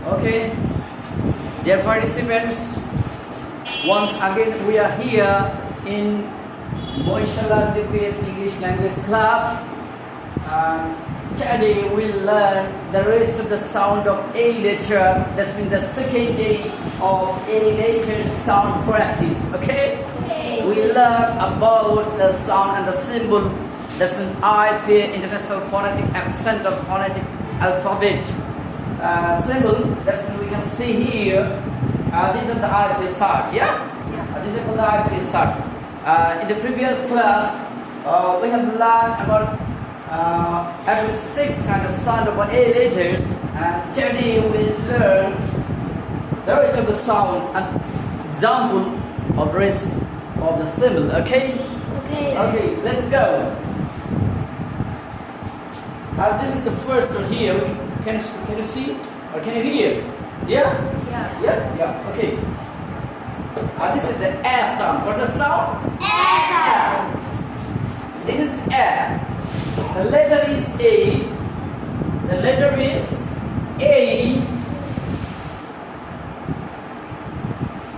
Okay, dear participants, once again we are here in Moishala GPS English Language Club. Today we'll learn the rest of the sound of A letter. That's been the second day of A letter sound practice. Okay? We learn about the sound and the symbol. That's been IPA, International Phonetic Accent of Phonetic Alphabet. Symbol, that's when we can see here. These are the IPA chart, yeah? These are called the IPA chart. In the previous class, we have learned about at least 6 kind of sound of A letters, and today we'll learn the rest of the sound and example of rest of the symbol. Okay? Okay, let's go. This is the first one here. Can you see or can you hear? Yeah? Yes? Yeah. Okay. This is the A sound. What's the sound? A sound. This is A. The letter is A. The letter is A.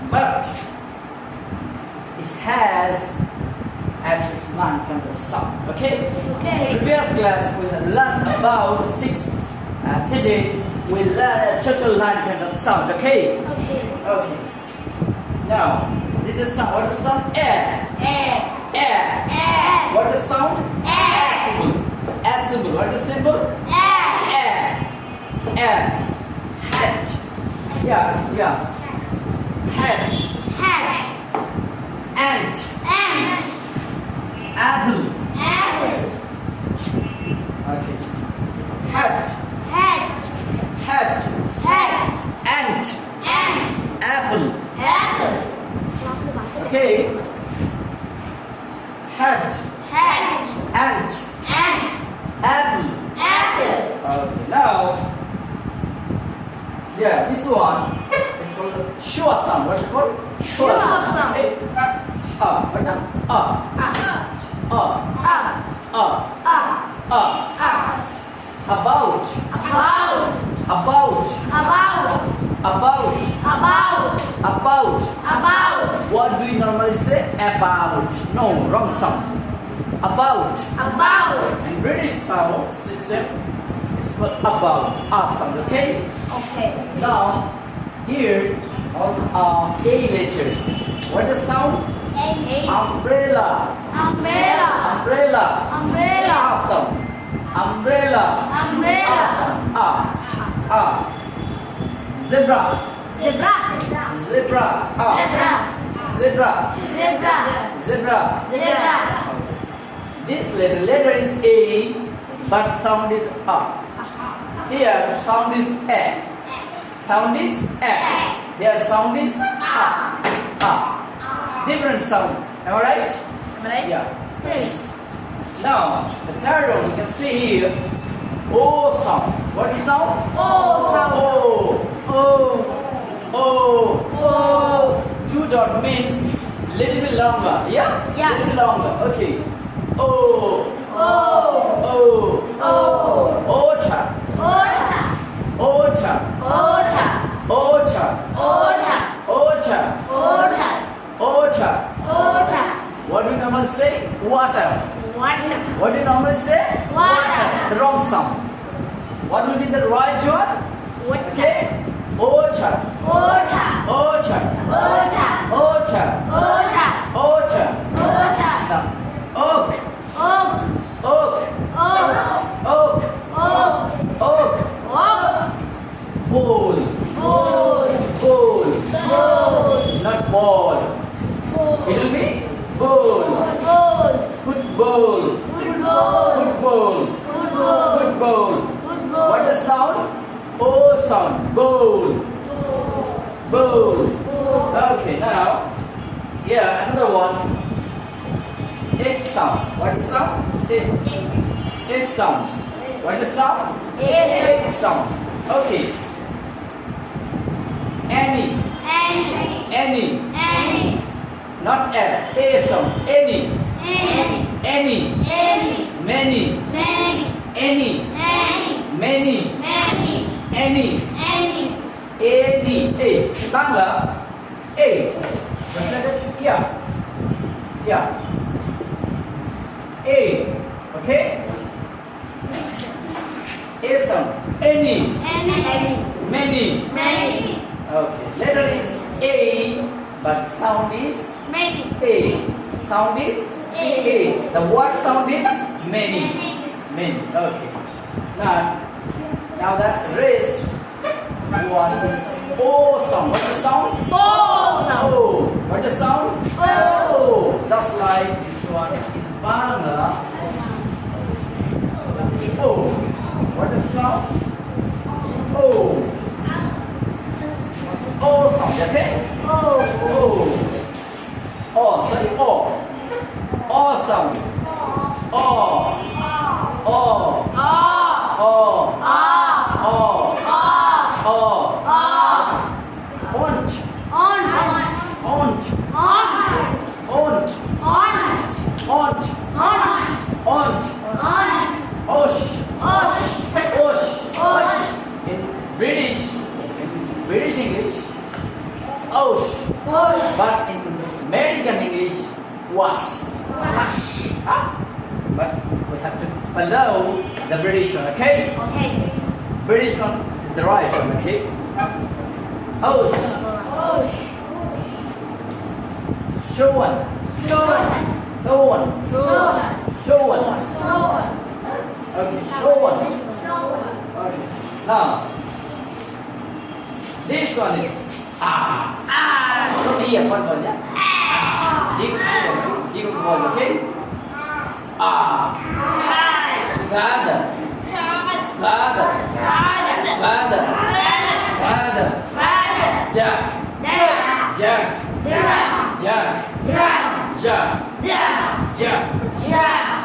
But it has at least 9 kind of sound. Okay? Previous class we have learned about 6. Today we learn a total 9 kind of sound. Okay? Okay. Now this is sound. What is sound? A. What is sound? A symbol. What is symbol? A. Hat. Yeah. Hat. Ant. Apple. Okay. Hat. Ant. Apple. Okay. Hat. Ant. Apple. Okay. Now, this one is called the shua sound. What's it called? Shua sound. Okay. What now? About. What do you normally say? About. No, wrong sound. About. And British sound system is called about. Sound. Okay? Now, here are A letters. What is the sound? Umbrella. Awesome. Umbrella. Awesome. Zebra. This letter is A, but sound is A. Here sound is A. Here sound is A. Different sound. Am I right? Yeah. Now the third one you can see here. O sound. What is sound? O. 2 dot means little bit longer. Yeah? Little bit longer. Okay. O. Otter. What do you normally say? Water. What do you normally say? Water. The wrong sound. What will be the right one? Okay. Otter. Now, oak. Ball. Not ball. It will be ball. Football. What is sound? O sound. Bowl. Okay, now another one. Egg sound. What is sound? Egg sound. What is sound? Egg sound. Okay. Any. Not A sound. Any. Many. Any. A D A. Bangla A. Translated yeah. Yeah. A. Okay. A sound. Any. Many. Okay. Letter is A, but sound is A. Sound is A. The word sound is many. Many. Okay. Now the rest one is O sound. What's the sound? O. What's the sound? O. Just like this one is Bangla. O. What's the sound? O. O sound. Okay. O. O. Sorry. O. O sound. O. O. O. Ont. Osh. In British English, osh. But in American English, wash. Huh? But we have to follow the British one, okay? British one is the right one, okay? Osh. Showan. Okay, showan. Okay. Now, this one is Here, one more, yeah? Dig voice, okay? Father.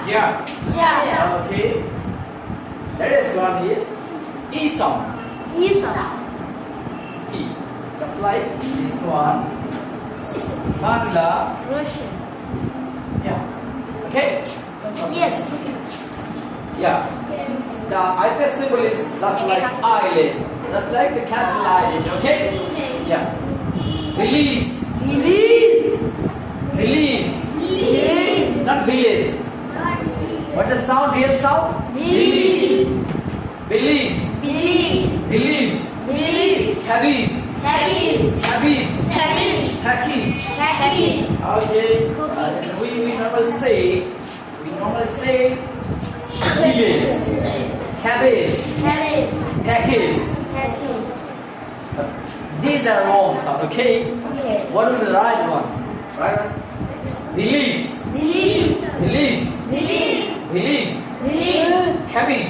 Jack. Okay. The next one is E sound. E. Just like this one. Bangla. Yeah. Okay? Yeah. The iPad symbol is just like eyelid. Just like the capital eyelid. Okay? Yeah. Release. Not release. What's the sound? Real sound? Release. Cabbage. Package. Okay. We normally say release. Cabbage. Package. These are wrong sound. Okay. What is the right one? Right one? Release. Cabbage.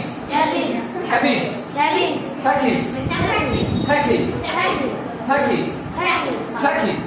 Package.